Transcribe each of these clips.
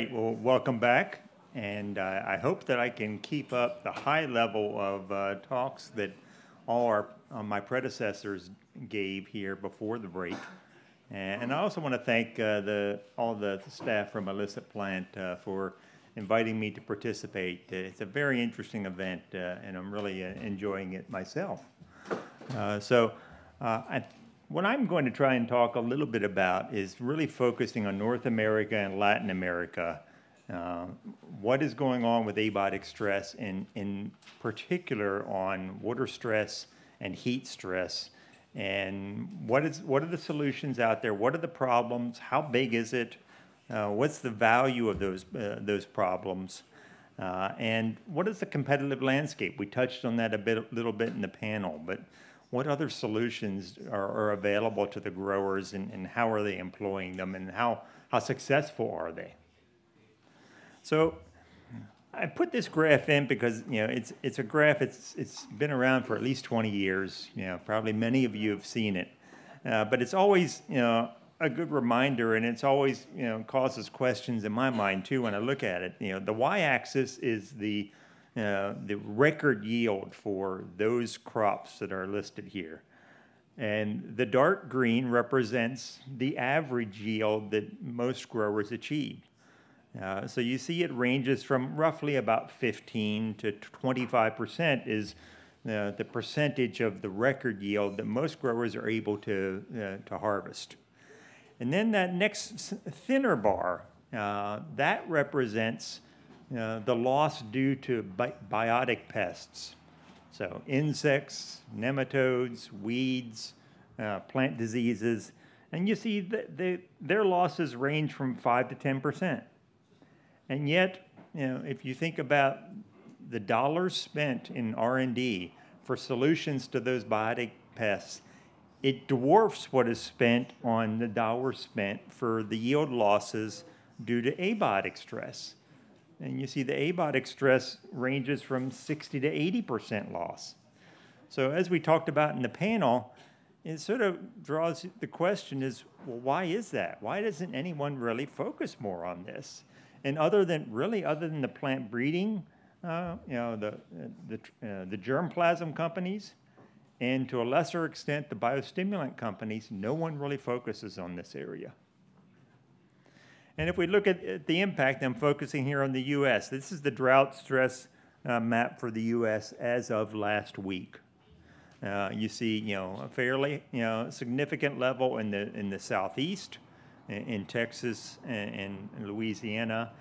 Great. Well, welcome back. And I hope that I can keep up the high level of talks that all my predecessors gave here before the break. And I also want to thank all the staff from Illicit Plant for inviting me to participate. It's a very interesting event, and I'm really enjoying it myself. What I'm going to try and talk a little bit about is really focusing on North America and Latin America. What is going on with abiotic stress, and in particular on water stress and heat stress, and what are the solutions out there? What are the problems? How big is it? What's the value of those problems? And what is the competitive landscape? We touched on that a little bit in the panel, but what other solutions are available to the growers, and how are they employing them, and how successful are they? So I put this graph in because it's a graph. It's been around for at least 20 years. Probably many of you have seen it, but it's always a good reminder, and it's always causes questions in my mind too when I look at it. The y-axis is the record yield for those crops that are listed here. And the dark green represents the average yield that most growers achieve. So you see it ranges from roughly about 15 to 25% is the percentage of the record yield that most growers are able to harvest. And then that next thinner bar, that represents the loss due to biotic pests. So insects, nematodes, weeds, plant diseases. And you see that their losses range from 5 to 10%. And yet, if you think about the dollars spent in R&D for solutions to those biotic pests, it dwarfs what is spent on the dollars spent for the yield losses due to abiotic stress. And you see the abiotic stress ranges from 60 to 80% loss. So as we talked about in the panel, it sort of draws the question is, well, why is that? Why doesn't anyone really focus more on this? And other than the plant breeding, the germplasm companies, and to a lesser extent the biostimulant companies, no one really focuses on this area. And if we look at the impact, I'm focusing here on the U.S. This is the drought stress map for the U.S. as of last week. You see, a fairly significant level in the southeast, in Texas and Louisiana,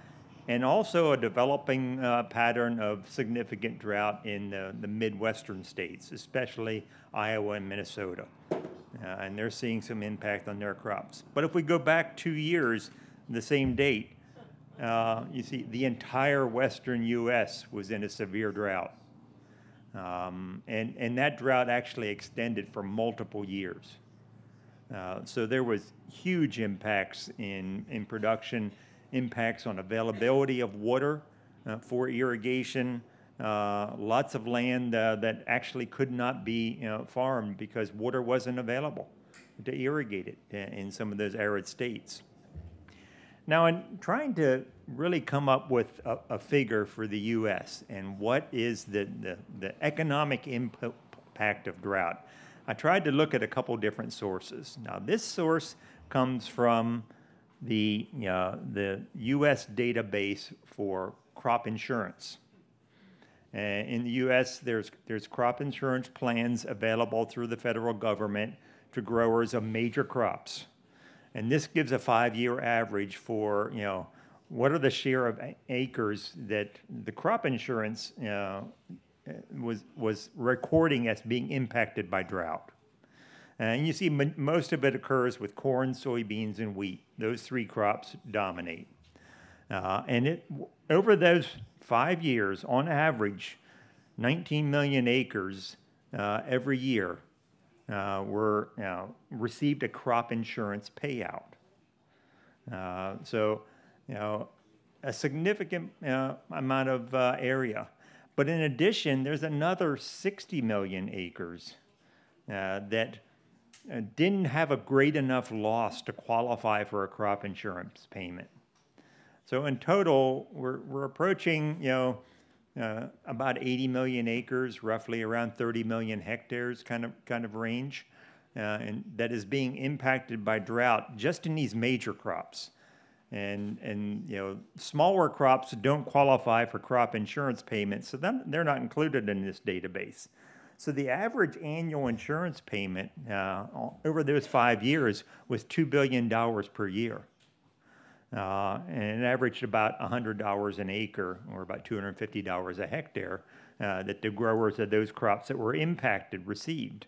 and also a developing pattern of significant drought in the Midwestern states, especially Iowa and Minnesota. And they're seeing some impact on their crops. But if we go back 2 years, the same date, you see the entire western U.S. was in a severe drought. And that drought actually extended for multiple years. So there was huge impacts in production, impacts on availability of water for irrigation, lots of land that actually could not be farmed because water wasn't available to irrigate it in some of those arid states. Now, in trying to really come up with a figure for the U.S. and what is the economic impact of drought, I tried to look at a couple different sources. Now, this source comes from the U.S. database for crop insurance. In the U.S., there's crop insurance plans available through the federal government to growers of major crops. And this gives a 5-year average for, what are the share of acres that the crop insurance was recording as being impacted by drought. And you see most of it occurs with corn, soybeans, and wheat. Those 3 crops dominate. And over those 5 years, on average, 19 million acres every year received a crop insurance payout. So, a significant amount of area. But in addition, there's another 60 million acres that didn't have a great enough loss to qualify for a crop insurance payment. So in total, we're approaching, about 80 million acres, roughly around 30 million hectares kind of range, and that is being impacted by drought just in these major crops. And smaller crops don't qualify for crop insurance payments, so they're not included in this database. So the average annual insurance payment over those 5 years was $2 billion per year. And it averaged about $100 an acre, or about $250 a hectare, that the growers of those crops that were impacted received.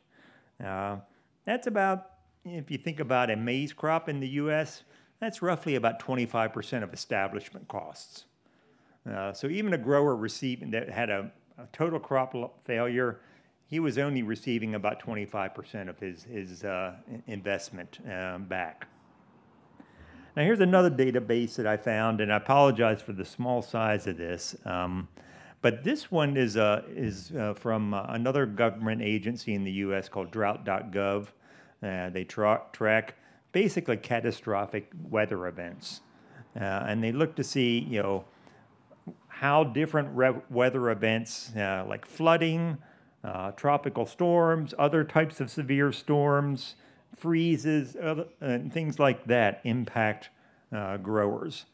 That's about, if you think about a maize crop in the U.S., that's roughly about 25% of establishment costs. So even a grower that had a total crop failure, he was only receiving about 25% of his investment back. Now here's another database that I found, and I apologize for the small size of this, but this one is from another government agency in the U.S. called drought.gov. They track basically catastrophic weather events, and they look to see, how different weather events like flooding, tropical storms, other types of severe storms, freezes, and things like that impact growers.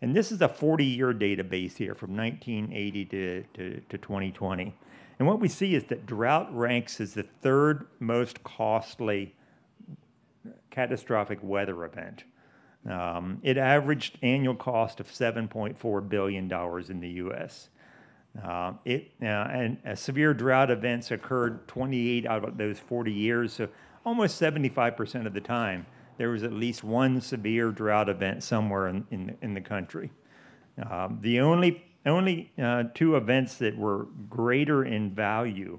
And this is a 40-year database here from 1980 to 2020. And what we see is that drought ranks as the third most costly catastrophic weather event. It averaged annual cost of $7.4 billion in the U.S. And severe drought events occurred 28 out of those 40 years, so almost 75% of the time there was at least one severe drought event somewhere in the country. The only two events that were greater in value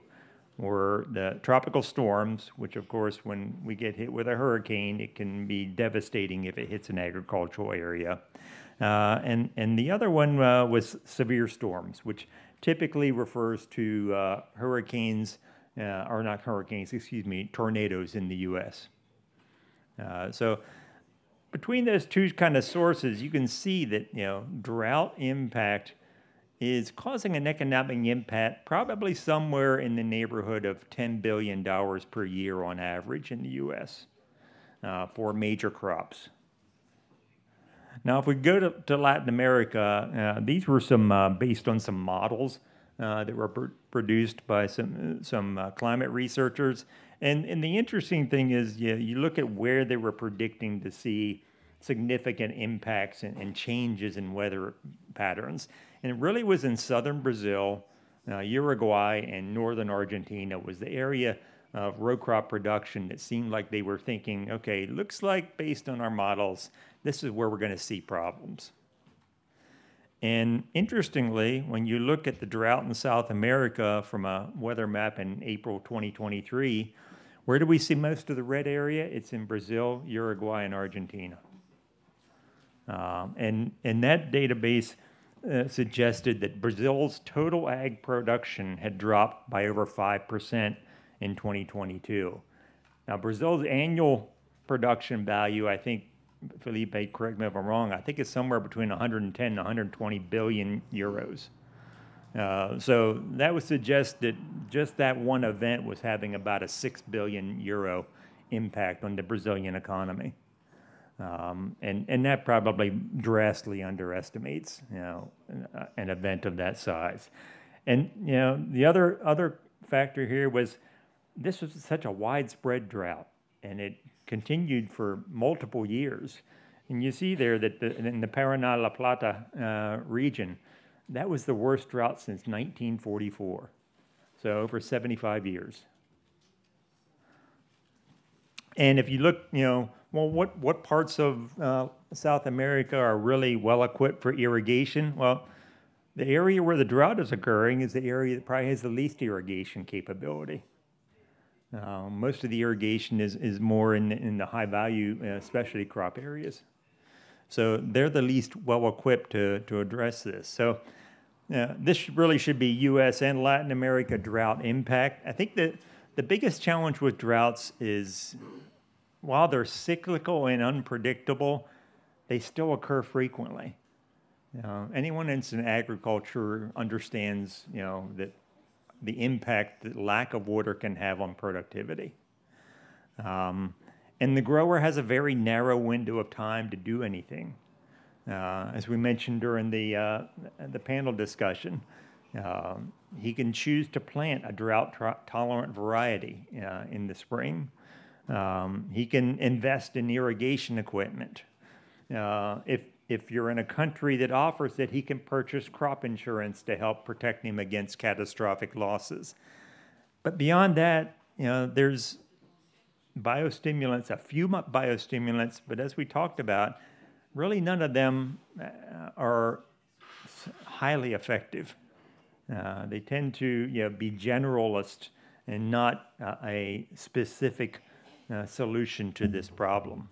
were the tropical storms, which of course when we get hit with a hurricane, it can be devastating if it hits an agricultural area. And the other one was severe storms, which typically refers to hurricanes, or not hurricanes, excuse me, tornadoes in the U.S. So between those two kind of sources, you can see that, drought impact is causing an economic impact probably somewhere in the neighborhood of $10 billion per year on average in the U.S. For major crops. Now, if we go to Latin America, these were some based on some models that were produced by some climate researchers. And the interesting thing is, you look at where they were predicting to see significant impacts and changes in weather patterns. And it really was in southern Brazil, Uruguay, and northern Argentina was the area of row crop production that seemed like they were thinking, okay, looks like based on our models, this is where we're going to see problems. And interestingly, when you look at the drought in South America from a weather map in April 2023, where do we see most of the red area? It's in Brazil, Uruguay, and Argentina. And that database suggested that Brazil's total ag production had dropped by over 5% in 2022. Now, Brazil's annual production value, I think, Felipe, correct me if I'm wrong, I think it's somewhere between 110 and 120 billion euros. So that would suggest that just that one event was having about a 6 billion euro impact on the Brazilian economy. And that probably drastically underestimates, an event of that size. And, the other factor here was this was such a widespread drought, and it continued for multiple years. And you see there that in the Paraná La Plata region, that was the worst drought since 1944, so over 75 years. And if you look, well, what parts of South America are really well equipped for irrigation? Well, the area where the drought is occurring is the area that probably has the least irrigation capability. Most of the irrigation is more in the high value specialty crop areas. So they're the least well equipped to address this. So this really should be U.S. and Latin America drought impact. I think that the biggest challenge with droughts is while they're cyclical and unpredictable, they still occur frequently. Anyone that's in agriculture understands, that the impact that lack of water can have on productivity. And the grower has a very narrow window of time to do anything. As we mentioned during the panel discussion, he can choose to plant a drought-tolerant variety in the spring. He can invest in irrigation equipment. If you're in a country that offers it, he can purchase crop insurance to help protect him against catastrophic losses. But beyond that, there's biostimulants, a few biostimulants, but as we talked about, really none of them are highly effective. They tend to be generalist and not a specific solution to this problem.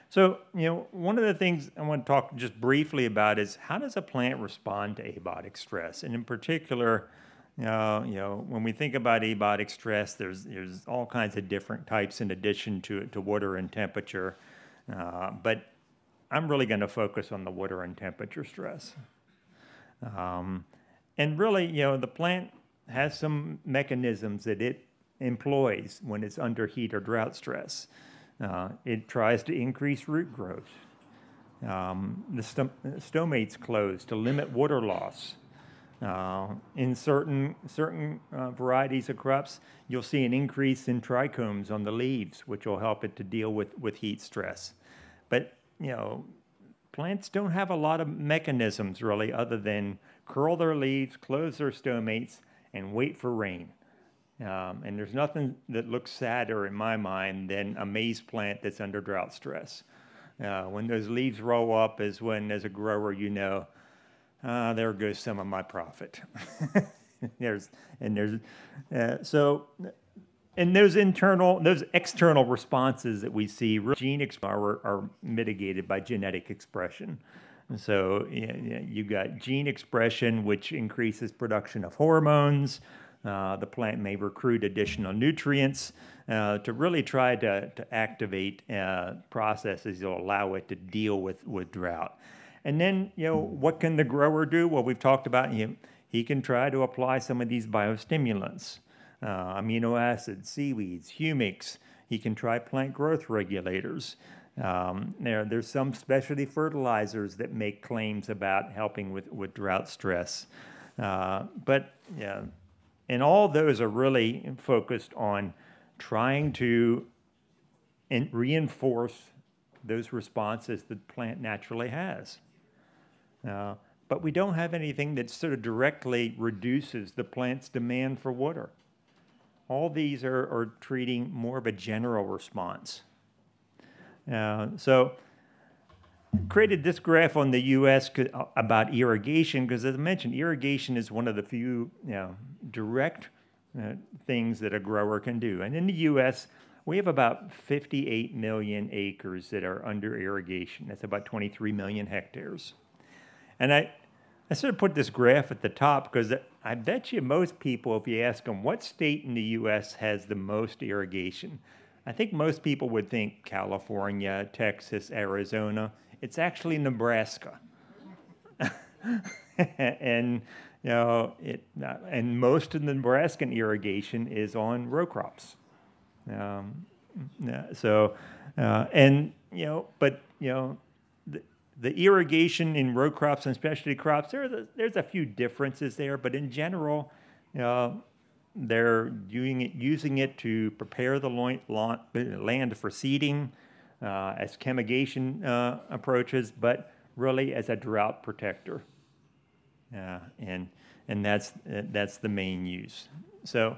So, one of the things I want to talk just briefly about is how does a plant respond to abiotic stress? And in particular, when we think about abiotic stress, there's all kinds of different types in addition to water and temperature. But I'm really going to focus on the water and temperature stress. And really, the plant has some mechanisms that it employs when it's under heat or drought stress. It tries to increase root growth. The stomates close to limit water loss. In certain varieties of crops, you'll see an increase in trichomes on the leaves, which will help it to deal with heat stress. But, plants don't have a lot of mechanisms really other than curl their leaves, close their stomates, and wait for rain. And there's nothing that looks sadder in my mind than a maize plant that's under drought stress. When those leaves roll up is when, as a grower, there goes some of my profit. those external responses that we see, are mitigated by genetic expression. And so you got gene expression, which increases production of hormones. The plant may recruit additional nutrients to really try to activate processes that will allow it to deal with drought. And then, what can the grower do? Well, we've talked about he can try to apply some of these biostimulants, amino acids, seaweeds, humics. He can try plant growth regulators. There's some specialty fertilizers that make claims about helping with drought stress. And all those are really focused on trying to reinforce those responses that the plant naturally has. But we don't have anything that sort of directly reduces the plant's demand for water. All these are treating more of a general response. So created this graph on the U.S. about irrigation because, as I mentioned, irrigation is one of the few direct things that a grower can do. And in the U.S., we have about 58 million acres that are under irrigation. That's about 23 million hectares. And I sort of put this graph at the top because I bet you most people, if you ask them what state in the U.S. has the most irrigation, I think most people would think California, Texas, Arizona. It's actually Nebraska. And and most of the Nebraskan irrigation is on row crops. The irrigation in row crops and specialty crops, there's a few differences there, but in general, they're using it to prepare the land for seeding as chemigation approaches, but really as a drought protector. And that's the main use. So,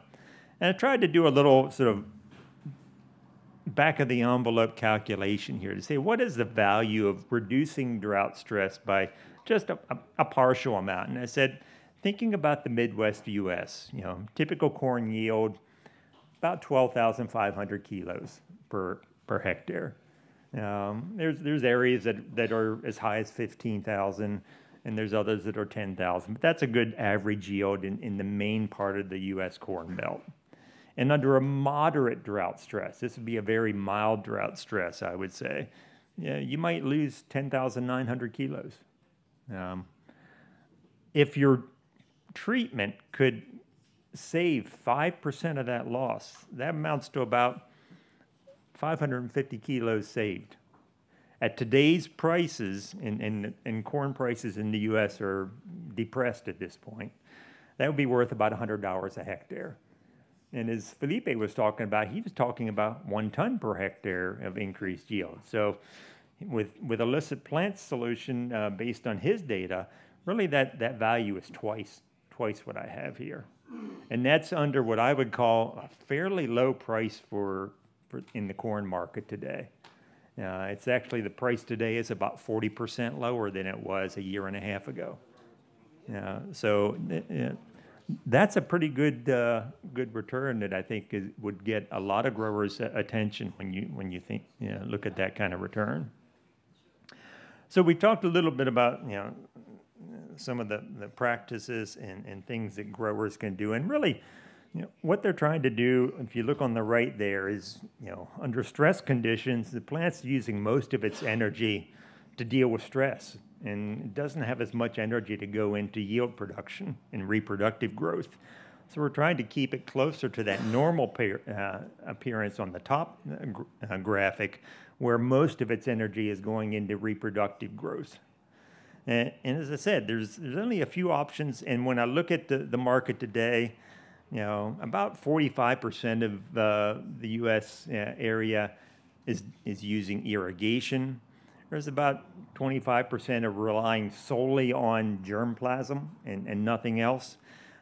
and I tried to do a little sort of back of the envelope calculation here to say what is the value of reducing drought stress by just a partial amount. And I said, thinking about the Midwest U.S., typical corn yield about 12,500 kilos per hectare. There's areas that are as high as 15,000, and there's others that are 10,000. But that's a good average yield in the main part of the U.S. Corn Belt. And under a moderate drought stress, this would be a very mild drought stress, I would say, you might lose 10,900 kilos. If your treatment could save 5% of that loss, that amounts to about 550 kilos saved. At today's prices, and corn prices in the U.S. are depressed at this point, that would be worth about $100 a hectare. And as Felipe was talking about, he was talking about 1 ton per hectare of increased yield. So with illicit plant solution, based on his data, really that value is twice what I have here. And that's under what I would call a fairly low price for in the corn market today. It's actually, the price today is about 40% lower than it was a year and a half ago. So that's a pretty good return that I think would get a lot of growers' attention when you think, look at that kind of return. So we talked a little bit about some of the practices and things that growers can do, and really what they're trying to do, if you look on the right there, is under stress conditions, the plant's using most of its energy to deal with stress, and it doesn't have as much energy to go into yield production and reproductive growth. So we're trying to keep it closer to that normal appearance on the top graphic, where most of its energy is going into reproductive growth. And as I said, there's only a few options, and when I look at the market today, about 45% of the U.S. area is using irrigation. There's about 25% are relying solely on germplasm and nothing else.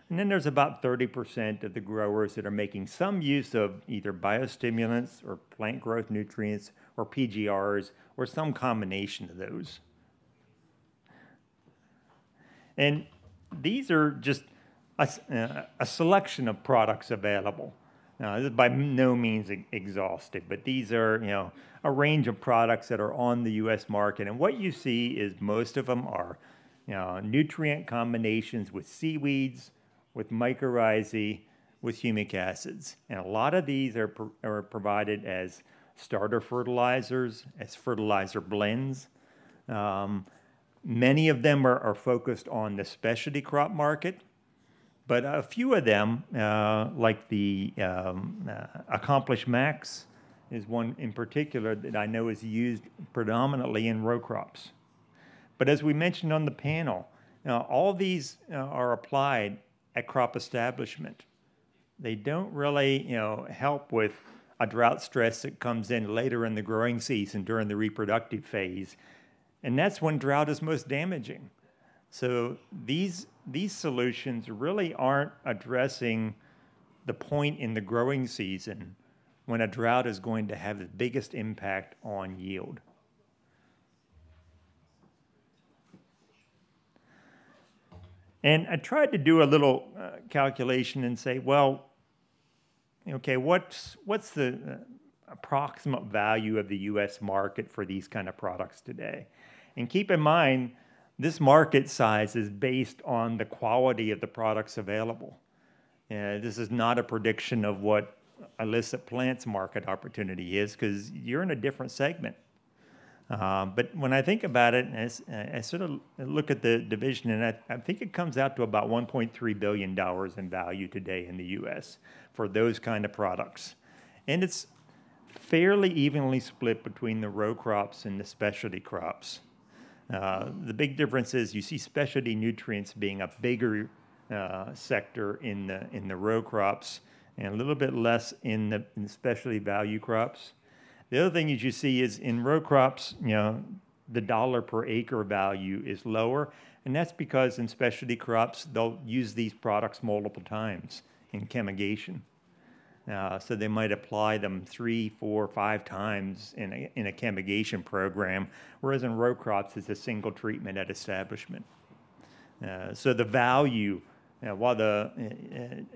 And then there's about 30% of the growers that are making some use of either biostimulants or plant growth nutrients or PGRs or some combination of those. And these are just a selection of products available. This is by no means exhaustive, but these are a range of products that are on the U.S. market. And what you see is most of them are nutrient combinations with seaweeds, with mycorrhizae, with humic acids. And a lot of these are provided as starter fertilizers, as fertilizer blends. Many of them are focused on the specialty crop market, but a few of them, like the Accomplished Max, is one in particular that I know is used predominantly in row crops. But as we mentioned on the panel, all these are applied at crop establishment. They don't really help with a drought stress that comes in later in the growing season during the reproductive phase. And that's when drought is most damaging. So these solutions really aren't addressing the point in the growing season when a drought is going to have the biggest impact on yield. And I tried to do a little calculation and say, well, okay, what's the approximate value of the U.S. market for these kind of products today? And keep in mind, this market size is based on the quality of the products available. This is not a prediction of what illicit plants market opportunity is, because you're in a different segment. But when I think about it, I sort of look at the division, and I think it comes out to about $1.3 billion in value today in the U.S. for those kind of products. And it's fairly evenly split between the row crops and the specialty crops. The big difference is you see specialty nutrients being a bigger sector in the row crops and a little bit less in the specialty value crops. The other thing you see is in row crops, the dollar per acre value is lower, and that's because in specialty crops, they'll use these products multiple times in chemigation. So they might apply them 3, 4, 5 times in a chemigation program, whereas in row crops, it's a single treatment at establishment. So the value, while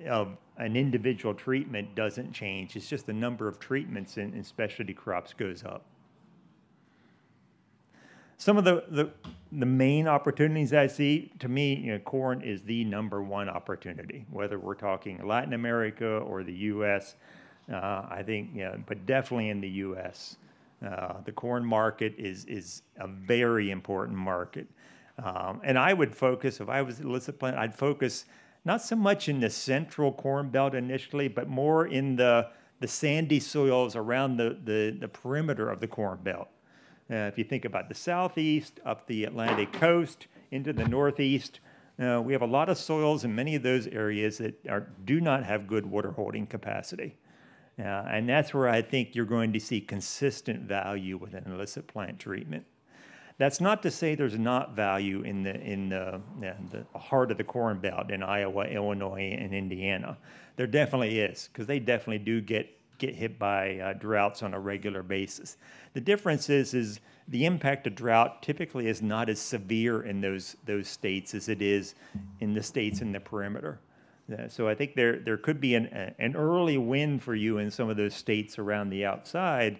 of an individual treatment doesn't change, it's just the number of treatments in specialty crops goes up. Some of the main opportunities I see, to me, corn is the #1 opportunity, whether we're talking Latin America or the U.S. I think, but definitely in the U.S. The corn market is a very important market. And I would focus, if I was illicit plant, I'd focus not so much in the central corn belt initially, but more in the sandy soils around the perimeter of the corn belt. If you think about the southeast, up the Atlantic coast, into the northeast, we have a lot of soils in many of those areas that do not have good water holding capacity. And that's where I think you're going to see consistent value with an illicit plant treatment. That's not to say there's not value in the heart of the corn belt in Iowa, Illinois, and Indiana. There definitely is, because they definitely do get hit by droughts on a regular basis. The difference is the impact of drought typically is not as severe in those states as it is in the states in the perimeter. So I think there could be an early win for you in some of those states around the outside,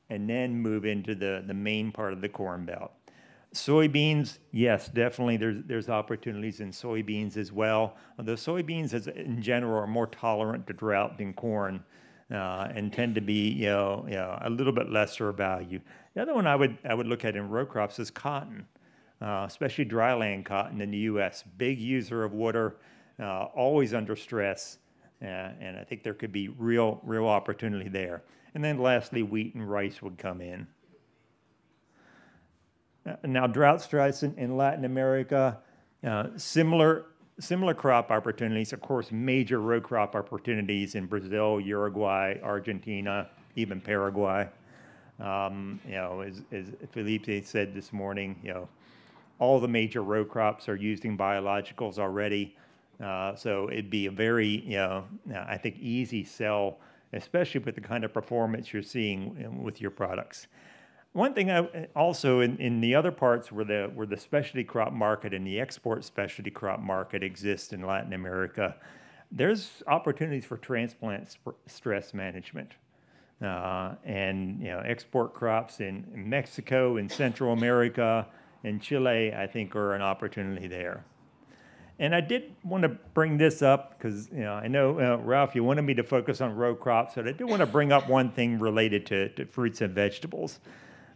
and then move into the main part of the corn belt. Soybeans, yes, definitely there's opportunities in soybeans as well. Although soybeans in general are more tolerant to drought than corn, and tend to be a little bit lesser value. The other one I would look at in row crops is cotton, especially dryland cotton in the U.S. Big user of water, always under stress, and I think there could be real opportunity there. And then lastly, wheat and rice would come in. Now, drought stress in Latin America, similar crop opportunities. Of course, major row crop opportunities in Brazil, Uruguay, Argentina, even Paraguay. As Felipe said this morning, all the major row crops are using biologicals already. So it'd be a very, I think, easy sell, especially with the kind of performance you're seeing with your products. One thing also in the other parts where the specialty crop market and the export specialty crop market exists in Latin America, there's opportunities for transplant stress management. And export crops in Mexico, in Central America, and Chile, I think, are an opportunity there. And I did want to bring this up because I know, Ralph, you wanted me to focus on row crops, but I do want to bring up one thing related to fruits and vegetables.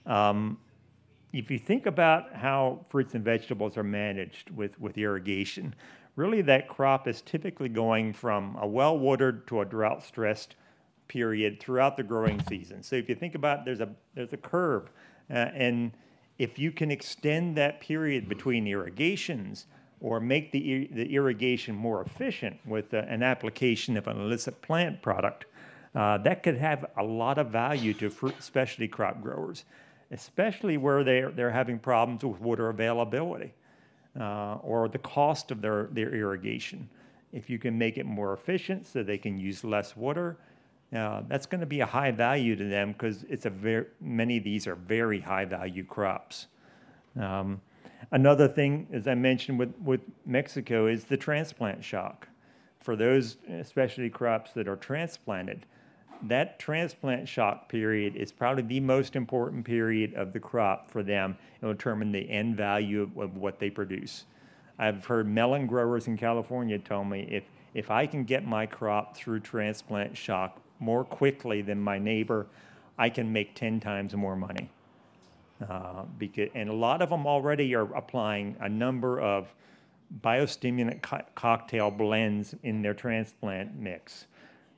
If you think about how fruits and vegetables are managed with irrigation, really that crop is typically going from a well-watered to a drought-stressed period throughout the growing season. So if you think about there's a curve, and if you can extend that period between irrigations or make the irrigation more efficient with an application of an illicit plant product, that could have a lot of value to fruit specialty crop growers, especially where they're having problems with water availability or the cost of their irrigation. If you can make it more efficient so they can use less water, that's going to be a high value to them because many of these are very high value crops. Another thing, as I mentioned with Mexico, is the transplant shock. For those specialty crops that are transplanted, that transplant shock period is probably the most important period of the crop for them. It will determine the end value of what they produce. I've heard melon growers in California tell me if I can get my crop through transplant shock more quickly than my neighbor, I can make 10 times more money. And a lot of them already are applying a number of biostimulant cocktail blends in their transplant mix.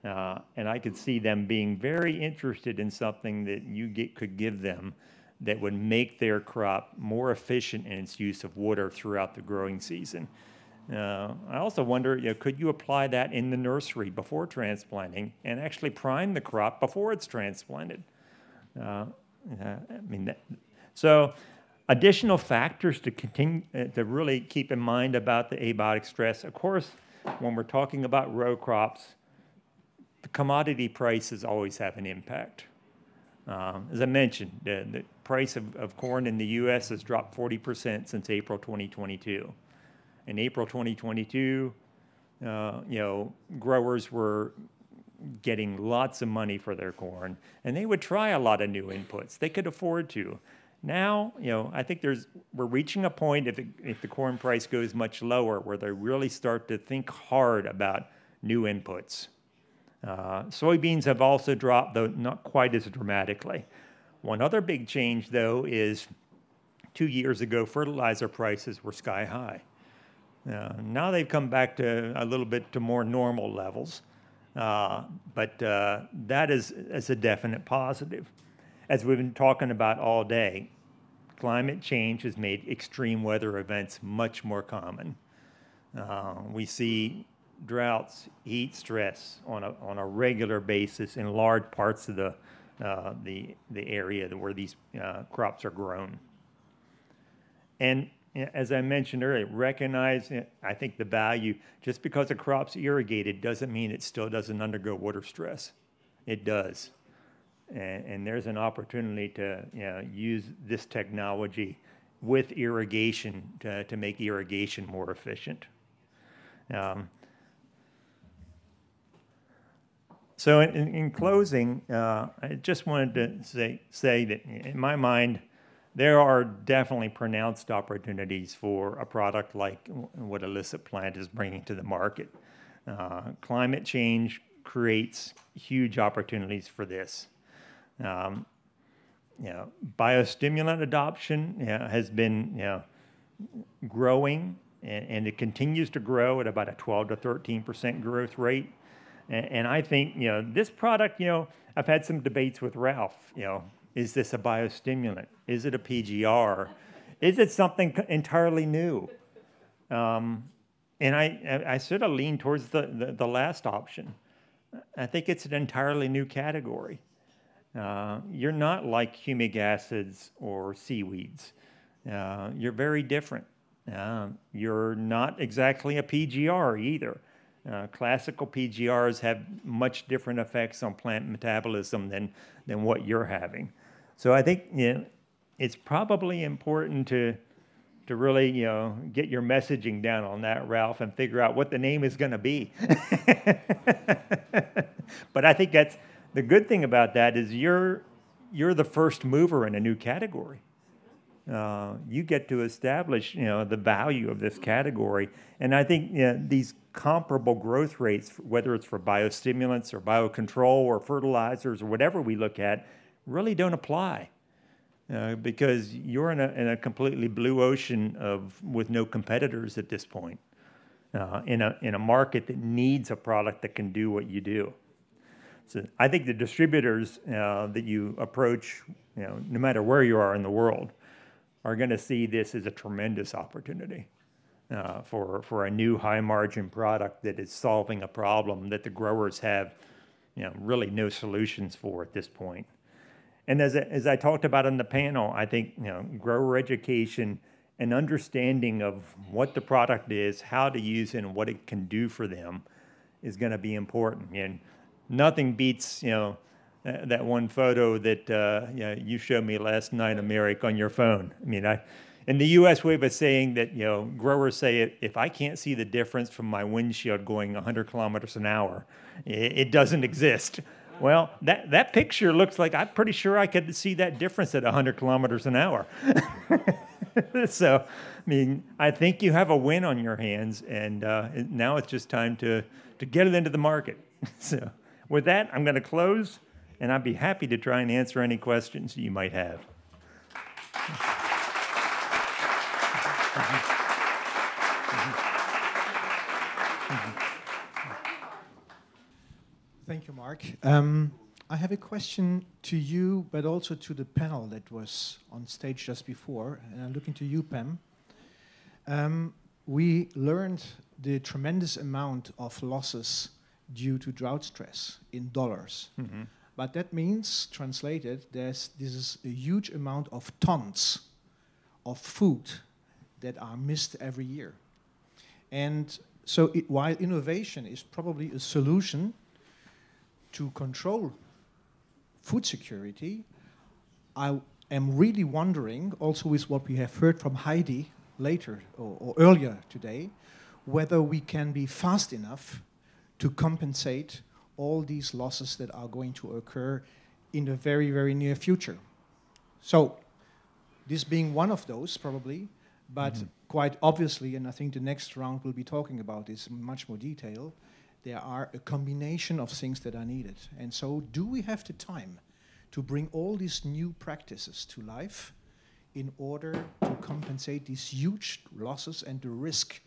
And I could see them being very interested in something that could give them that would make their crop more efficient in its use of water throughout the growing season. I also wonder, could you apply that in the nursery before transplanting and actually prime the crop before it's transplanted? So additional factors to continue to really keep in mind about the abiotic stress. Of course, when we're talking about row crops, the commodity prices always have an impact. As I mentioned, the price of corn in the U.S. has dropped 40% since April 2022. In April 2022, growers were getting lots of money for their corn, and they would try a lot of new inputs. They could afford to. Now, I think we're reaching a point if the corn price goes much lower where they really start to think hard about new inputs. Soybeans have also dropped, though not quite as dramatically. One other big change, though, is 2 years ago, fertilizer prices were sky high. Now they've come back to a little bit to more normal levels, but that is a definite positive. As we've been talking about all day, climate change has made extreme weather events much more common. We see droughts, heat stress on a regular basis in large parts of the area where these crops are grown. And as I mentioned earlier, recognize, I think, the value. Just because a crop's irrigated doesn't mean it still doesn't undergo water stress. It does. And there's an opportunity to use this technology with irrigation to make irrigation more efficient. So in closing, I just wanted to say that in my mind, there are definitely pronounced opportunities for a product like what Illicit Plant is bringing to the market. Climate change creates huge opportunities for this. Biostimulant adoption has been growing, and it continues to grow at about a 12 to 13% growth rate. And I think this product, I've had some debates with Ralph. Is this a biostimulant? Is it a PGR? Is it something entirely new? And I sort of lean towards the last option. I think it's an entirely new category. You're not like humic acids or seaweeds. You're very different. You're not exactly a PGR either. Classical PGRs have much different effects on plant metabolism than what you're having. So I think it's probably important to really get your messaging down on that, Ralph, and figure out what the name is going to be. But I think that's the good thing about that is you're the first mover in a new category. You get to establish the value of this category, and I think these comparable growth rates, whether it's for biostimulants or biocontrol or fertilizers or whatever we look at, really don't apply because you're in a completely blue ocean with no competitors at this point in a market that needs a product that can do what you do. So I think the distributors that you approach, no matter where you are in the world, are going to see this as a tremendous opportunity for a new high-margin product that is solving a problem that the growers have, really no solutions for at this point. And as I talked about in the panel, I think grower education and understanding of what the product is, how to use it, and what it can do for them is going to be important. And nothing beats that one photo that you showed me last night, Amerik, on your phone. I mean, in the U.S., we have a saying that growers say, if I can't see the difference from my windshield going 100 kilometers an hour, it doesn't exist. Well, that picture looks like I'm pretty sure I could see that difference at 100 kilometers an hour. So, I mean, I think you have a win on your hands, and now it's just time to get it into the market. So, with that, I'm going to close, and I'd be happy to try and answer any questions you might have. Thank you, Mark. I have a question to you, but also to the panel that was on stage just before. And I'm looking to you, Pam. We learned the tremendous amount of losses due to drought stress in dollars. Mm-hmm. But that means, translated, this is a huge amount of tons of food that are missed every year. And so while innovation is probably a solution to control food security, I am really wondering, also with what we have heard from Heidi later or earlier today, whether we can be fast enough to compensate all these losses that are going to occur in the very, very near future. So this being one of those, probably, but quite obviously, and I think the next round will be talking about this in much more detail, there are a combination of things that are needed. And so do we have the time to bring all these new practices to life in order to compensate these huge losses and the risk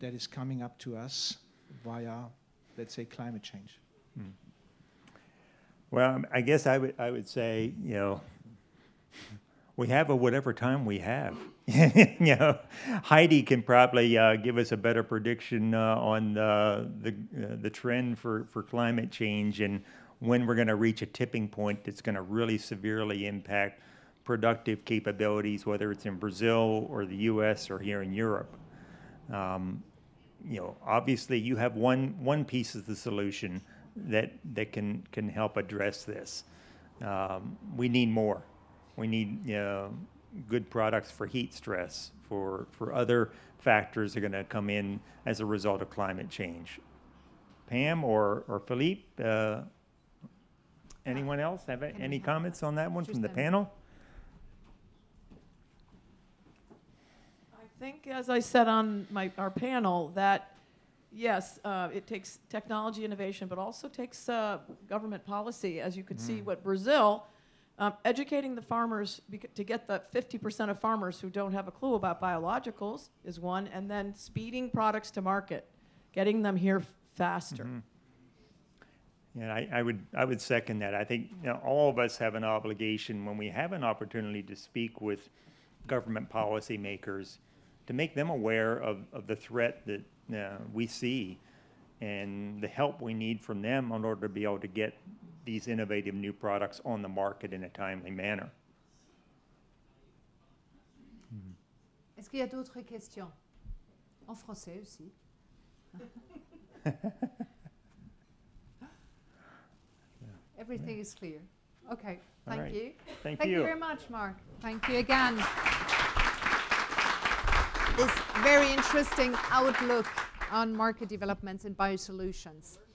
that is coming up to us via, let's say, climate change. Well, I guess I would say, you know, we have a whatever time we have. You know, Heidi can probably give us a better prediction on the trend for climate change and when we're going to reach a tipping point that's going to really severely impact productive capabilities, whether it's in Brazil or the U.S. or here in Europe. You know, obviously you have one piece of the solution that can help address this. We need more. We need good products for heat stress, for other factors that are going to come in as a result of climate change. Pam or Philippe, anyone else have any comments on that one from the panel? I think, as I said on our panel, that yes, it takes technology innovation, but also takes government policy. As you could see, what Brazil, educating the farmers to get the 50% of farmers who don't have a clue about biologicals is one, and then speeding products to market, getting them here faster. Yeah, I would second that. I think all of us have an obligation when we have an opportunity to speak with government policymakers to make them aware of the threat that we see and the help we need from them in order to be able to get these innovative new products on the market in a timely manner. Est-ce qu'il y a d'autres questions? En français aussi. Everything is clear. Okay, thank you. Thank you very much, Mark. Thank you again. This very interesting outlook on market developments in biosolutions.